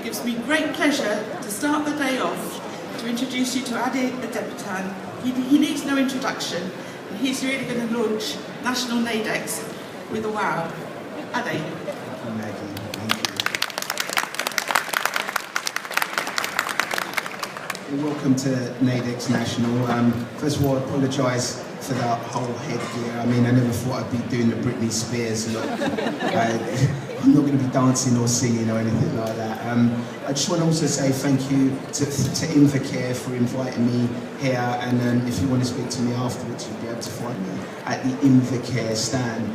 it gives me great pleasure to start the day off to introduce you to Ade Adepitan. He needs no introduction, and he's really going to launch National Naidex with a wow. Ade. Welcome to Naidex National. First of all, I apologise for that whole headgear. I mean, I never thought I'd be doing the Britney Spears look. I'm not going to be dancing or singing or anything like that. I just want to also say thank you to Invacare for inviting me here, and if you want to speak to me afterwards, you'll be able to find me at the Invacare stand.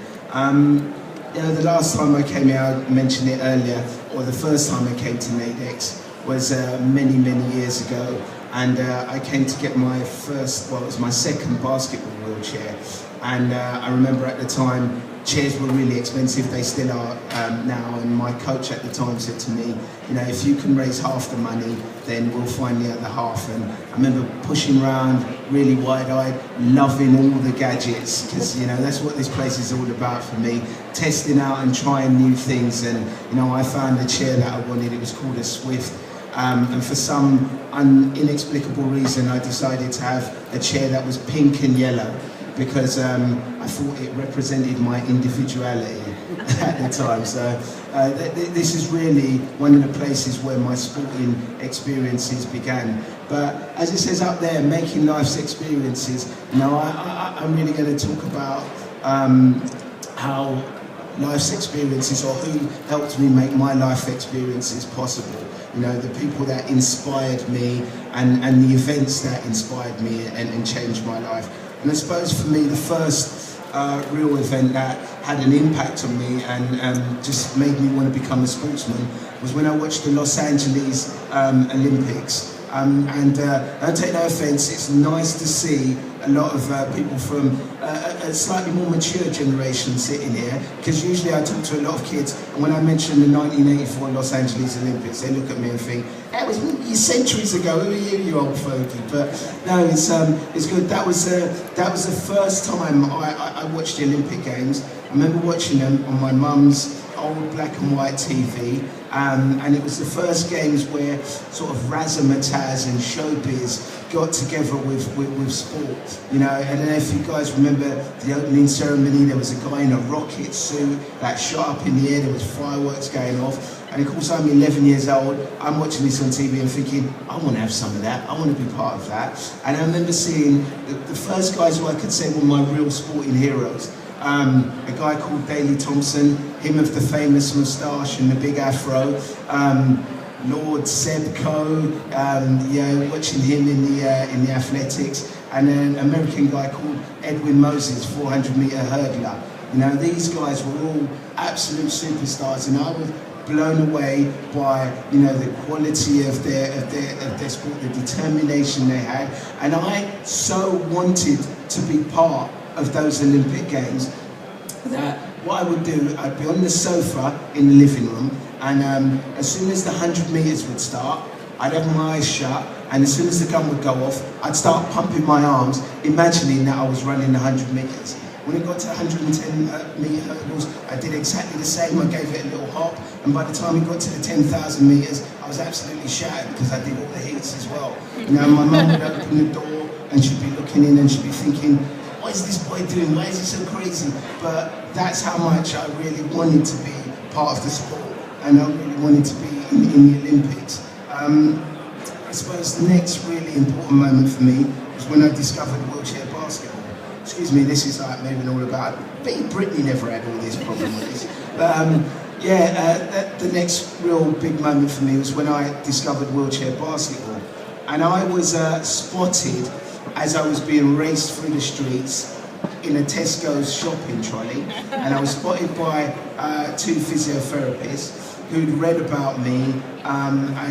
You know, the last time I came here, I mentioned it earlier, or the first time I came to Naidex was many years ago, and I came to get my first, well, it was my second basketball wheelchair, and I remember at the time chairs were really expensive. They still are now, and my coach at the time said to me, you know, if you can raise half the money, then we'll find the other half. And I remember pushing around really wide-eyed, loving all the gadgets, because, you know, that's what this place is all about for me, testing out and trying new things. And, you know, I found the chair that I wanted. It was called a Swift. And for some inexplicable reason, I decided to have a chair that was pink and yellow, because I thought it represented my individuality at the time. So this is really one of the places where my sporting experiences began. But as it says up there, making life's experiences, you know, I'm really going to talk about how life's experiences, or who helped me make my life experiences possible. You know, the people that inspired me, and the events that inspired me and changed my life. And I suppose for me, the first real event that had an impact on me and just made me want to become a sportsman was when I watched the Los Angeles Olympics. And don't take no offence, it's nice to see a lot of people from a slightly more mature generation sitting here, because usually I talk to a lot of kids, and when I mention the 1984 Los Angeles Olympics, they look at me and think, that was centuries ago, who are you, you old fogey? But no, it's good. That was the first time I watched the Olympic Games. I remember watching them on my mum's old black and white TV, and it was the first games where sort of razzmatazz and showbiz got together with sport, you know. And then if you guys remember the opening ceremony, there was a guy in a rocket suit that shot up in the air, there was fireworks going off, and of course I'm 11 years old, I'm watching this on TV and thinking, I want to have some of that, I want to be part of that. And I remember seeing the first guys who I could say were my real sporting heroes. A guy called Daley Thompson, him of the famous moustache and the big afro, Lord Sebco, yeah, watching him in the athletics, and an American guy called Edwin Moses, 400-meter hurdler. You know, these guys were all absolute superstars, and I was blown away by, you know, the quality of their sport, the determination they had, and I so wanted to be part of those Olympic Games that what I would do, I'd be on the sofa in the living room, and as soon as the 100 meters would start, I'd have my eyes shut, and as soon as the gun would go off, I'd start pumping my arms, imagining that I was running the 100 meters. When it got to 110 meter hurdles, I did exactly the same. I gave it a little hop, and by the time it got to the 10,000 meters, I was absolutely shattered because I did all the heats as well. You know, my mum would open the door, and she'd be looking in, and she'd be thinking, what is this boy doing? Why is he so crazy? But that's how much I really wanted to be part of the sport, and I really wanted to be in the Olympics. I suppose the next really important moment for me was when I discovered wheelchair basketball. Excuse me, this is like moving all about. I bet Britney never had all this problem with this. But the next real big moment for me was when I discovered wheelchair basketball. And I was spotted as I was being raced through the streets in a Tesco's shopping trolley, and I was spotted by two physiotherapists who'd read about me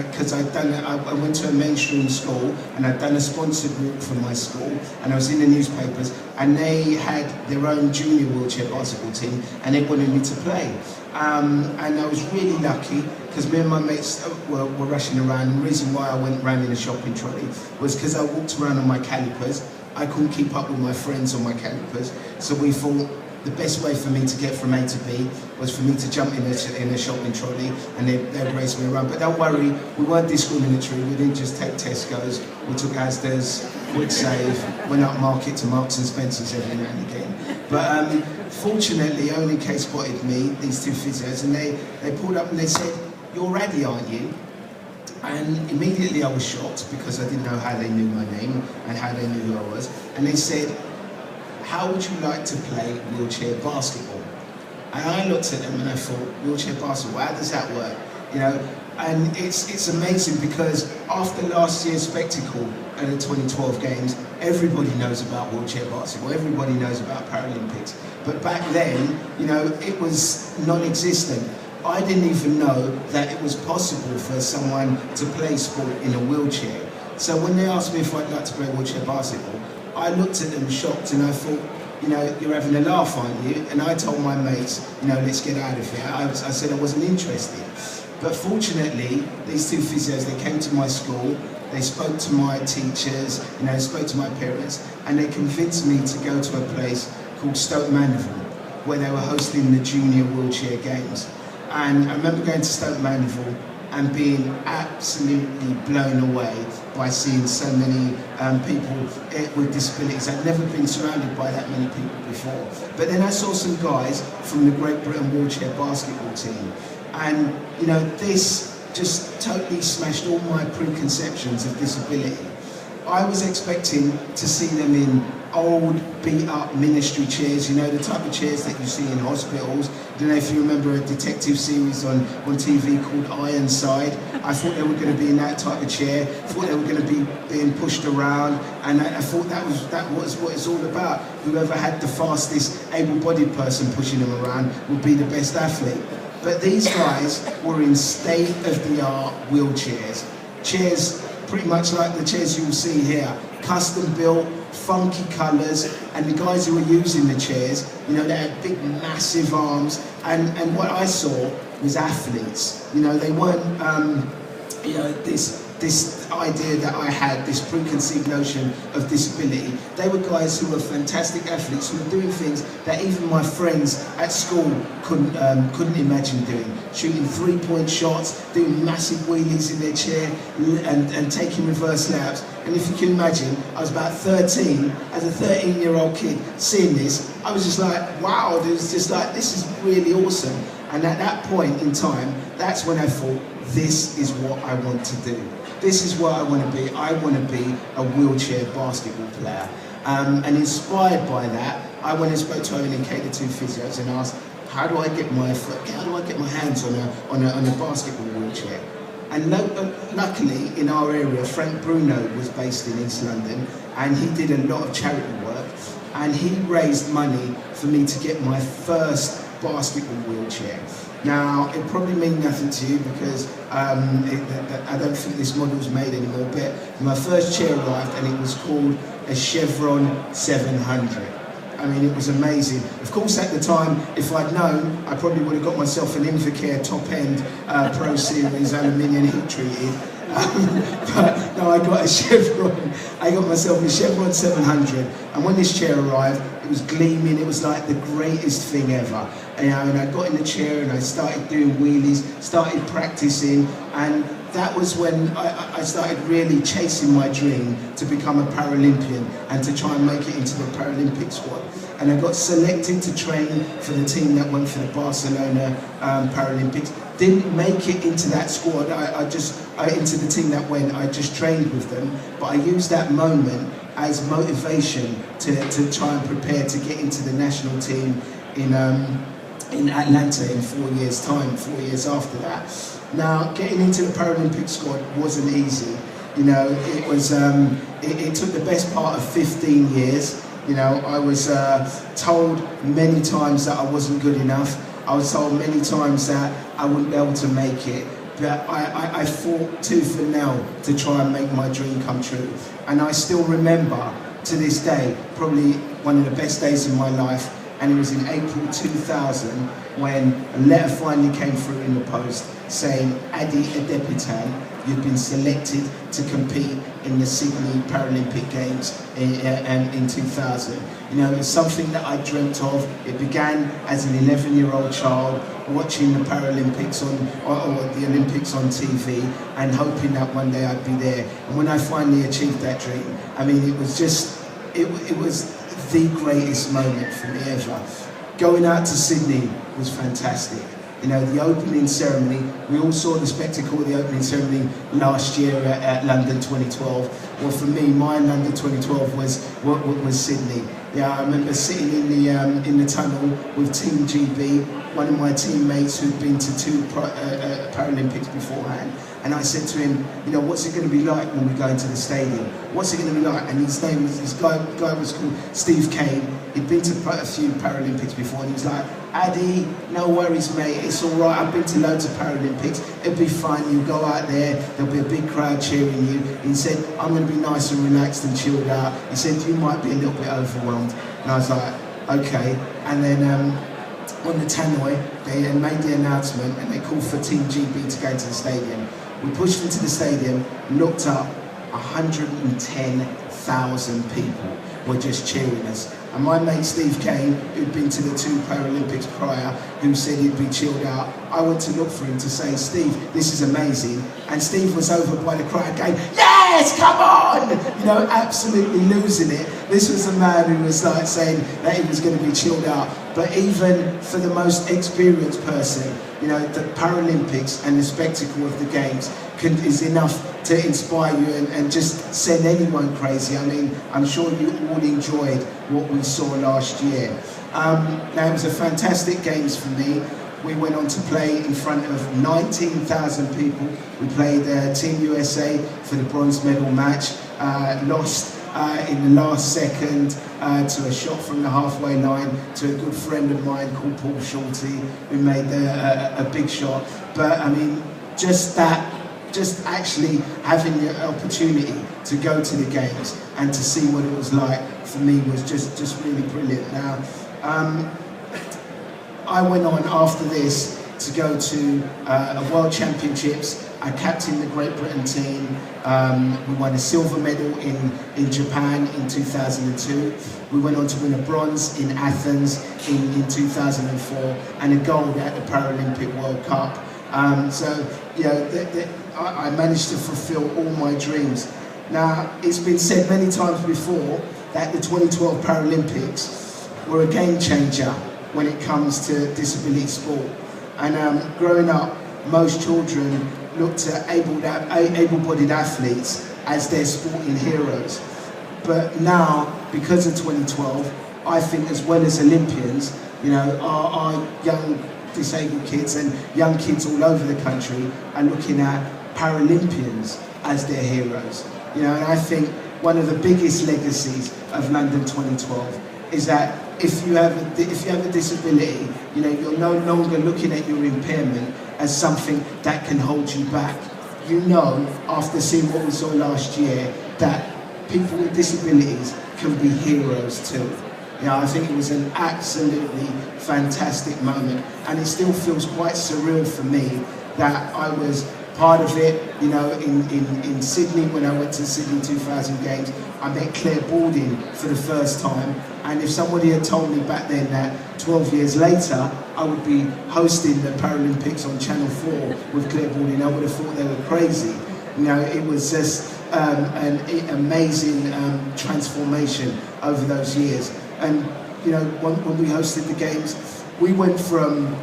because I went to a mainstream school, and I'd done a sponsored walk for my school, and I was in the newspapers, and they had their own junior wheelchair basketball team, and they wanted me to play. And I was really lucky because me and my mates were rushing around, and the reason why I went around in a shopping trolley was because I walked around on my calipers. I couldn't keep up with my friends on my calipers, so we thought, the best way for me to get from A to B was for me to jump in a shopping trolley and they'd race me around. But don't worry, we weren't discriminatory. We didn't just take Tesco's, we took Asda's, Quick Save, went up market to Marks and Spencer's every now and again. But fortunately, only Kay spotted me, these two physios, and they pulled up and they said, "You're Ade, aren't you?" And immediately I was shocked because I didn't know how they knew my name and how they knew who I was. And they said, "How would you like to play wheelchair basketball?" And I looked at them and I thought, wheelchair basketball, how does that work? You know, and it's amazing because after last year's spectacle at the 2012 Games, everybody knows about wheelchair basketball, everybody knows about Paralympics. But back then, you know, it was non-existent. I didn't even know that it was possible for someone to play sport in a wheelchair. So when they asked me if I'd like to play wheelchair basketball, I looked at them shocked and I thought, you know, you're having a laugh, aren't you? And I told my mates, you know, let's get out of here. I said I wasn't interested. But fortunately, these two physios, they came to my school, they spoke to my teachers, you know, spoke to my parents, and they convinced me to go to a place called Stoke Mandeville, where they were hosting the Junior Wheelchair Games. And I remember going to Stoke Mandeville and being absolutely blown away by seeing so many people with disabilities. I'd never been surrounded by that many people before. But then I saw some guys from the Great Britain wheelchair basketball team. And, you know, this just totally smashed all my preconceptions of disability. I was expecting to see them in old, beat-up ministry chairs, you know, the type of chairs that you see in hospitals. I don't know if you remember a detective series on TV called Ironside. I thought they were going to be in that type of chair. I thought they were going to be being pushed around, and I thought that was what it's all about. Whoever had the fastest able-bodied person pushing them around would be the best athlete. But these guys were in state-of-the-art wheelchairs. Chairs pretty much like the chairs you'll see here. Custom built, funky colours, and the guys who were using the chairs, you know, they had big, massive arms, and what I saw was athletes. You know, they weren't, you know, this idea that I had, this preconceived notion of disability. They were guys who were fantastic athletes, who were doing things that even my friends at school couldn't imagine doing. Shooting three-point shots, doing massive wheelies in their chair, and taking reverse laps. And if you can imagine, I was about 13, as a 13-year-old kid, seeing this, I was just like, wow, it was just like, this is really awesome. And at that point in time, that's when I thought, this is what I want to do. This is what I want to be. I want to be a wheelchair basketball player. And inspired by that, I went and spoke to Owen and Kate, the two physios, and asked, how do I get my hands on a basketball wheelchair? And luckily, in our area, Frank Bruno was based in East London, and he did a lot of charity work, and he raised money for me to get my first basketball wheelchair. Now, it probably means nothing to you because I don't think this model's made anymore, but my first chair arrived and it was called a Chevron 700. I mean, it was amazing. Of course, at the time, if I'd known, I probably would have got myself an Invacare top-end Pro Series aluminium heat-treated. But no, I got myself a Chevron 700, and when this chair arrived, it was gleaming. It was like the greatest thing ever. And I got in the chair and I started doing wheelies, started practicing, and that was when I started really chasing my dream to become a Paralympian and to try and make it into the Paralympic squad. And I got selected to train for the team that went for the Barcelona Paralympics. Didn't make it into that squad. Into the team that went, I just trained with them. But I used that moment as motivation to try and prepare to get into the national team in Atlanta in 4 years' time, 4 years after that. Now, getting into the Paralympic squad wasn't easy. You know, it was. It took the best part of 15 years. You know, I was told many times that I wasn't good enough. I was told many times that I wouldn't be able to make it. But I fought tooth and nail to try and make my dream come true. And I still remember, to this day, probably one of the best days of my life And it was in April 2000 when a letter finally came through in the post saying, Ade Adepitan, you've been selected to compete in the Sydney Paralympic Games in 2000. You know, it's something that I dreamt of. It began as an 11-year-old child watching the Paralympics or the Olympics on TV and hoping that one day I'd be there. And when I finally achieved that dream, I mean, it was just, it was the greatest moment for me ever. Going out to Sydney was fantastic. You know, the opening ceremony, we all saw the spectacle of the opening ceremony last year at London 2012. Well, for me, my London 2012 was Sydney. Yeah, I remember sitting in the tunnel with Team GB, one of my teammates who'd been to 2 Paralympics beforehand, and I said to him, you know, what's it going to be like when we go into the stadium? What's it going to be like? And his name was, this guy was called Steve Kane. He'd been to a few Paralympics before, and he was like, Ade, no worries, mate, it's all right. I've been to loads of Paralympics. It'll be fine. You'll go out there. There'll be a big crowd cheering you. He said, I'm going to be nice and relaxed and chilled out. He said, you might be a little bit overwhelmed. And I was like, okay. And then on the tannoy, they made the announcement and they called for Team GB to go into the stadium. We pushed into the stadium, looked up, 110,000 people were just cheering us. And my mate Steve Kane, who'd been to the 2 Paralympics prior, who said he'd be chilled out, I went to look for him to say, Steve, this is amazing. And Steve was over by the crowd going, yes, come on! You know, absolutely losing it. This was a man who was like saying that he was going to be chilled out. But even for the most experienced person, you know, the Paralympics and the spectacle of the games is enough to inspire you and just send anyone crazy. I mean, I'm sure you all enjoyed what we saw last year. Now, it was a fantastic games for me. We went on to play in front of 19,000 people. We played Team USA for the bronze medal match, lost in the last second to a shot from the halfway line to a good friend of mine called Paul Shorty, who made a big shot. But I mean, just actually having the opportunity to go to the games and to see what it was like, for me, was just really brilliant. Now, I went on after this to go to a World Championships. I captained the Great Britain team. We won a silver medal in Japan in 2002. We went on to win a bronze in Athens in 2004 and a gold at the Paralympic World Cup. So, you know, I managed to fulfill all my dreams. Now, it's been said many times before that the 2012 Paralympics were a game changer when it comes to disability sport. And growing up, most children looked at able-bodied athletes as their sporting heroes. But now, because of 2012, I think as well as Olympians, you know, our young disabled kids and young kids all over the country are looking at Paralympians as their heroes. You know, and I think one of the biggest legacies of London 2012 is that if you have a disability, you know, you're no longer looking at your impairment as something that can hold you back. You know, after seeing what we saw last year, that people with disabilities can be heroes too. You know, I think it was an absolutely fantastic moment, and it still feels quite surreal for me that I was part of it. You know, in Sydney, when I went to the Sydney 2000 Games, I met Claire Balding for the first time, and if somebody had told me back then that 12 years later I would be hosting the Paralympics on Channel 4 with Claire Balding, I would have thought they were crazy. You know, it was just an amazing transformation over those years. And you know, when we hosted the games, we went from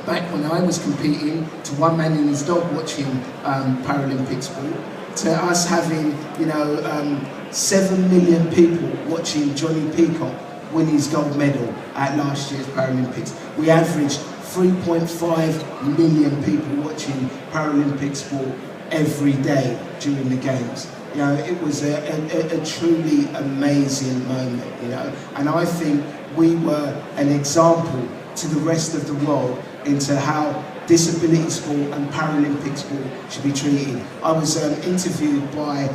back when I was competing to one man and his dog watching Paralympic sport, to us having, you know, 7 million people watching Johnny Peacock win his gold medal at last year's Paralympics. We averaged 3.5 million people watching Paralympic sport every day during the games. You know, it was a truly amazing moment, you know, and I think we were an example to the rest of the world into how disability sport and Paralympic sport should be treated. I was interviewed by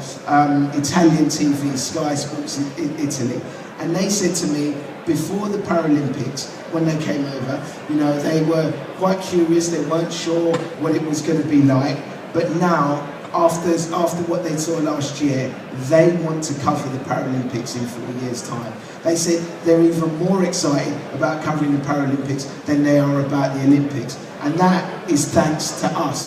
Italian TV, Sky Sports in Italy, and they said to me, before the Paralympics, when they came over, you know, they were quite curious, they weren't sure what it was going to be like, but now, after what they saw last year, they want to cover the Paralympics in 4 years' time. They said they're even more excited about covering the Paralympics than they are about the Olympics, and that is thanks to us.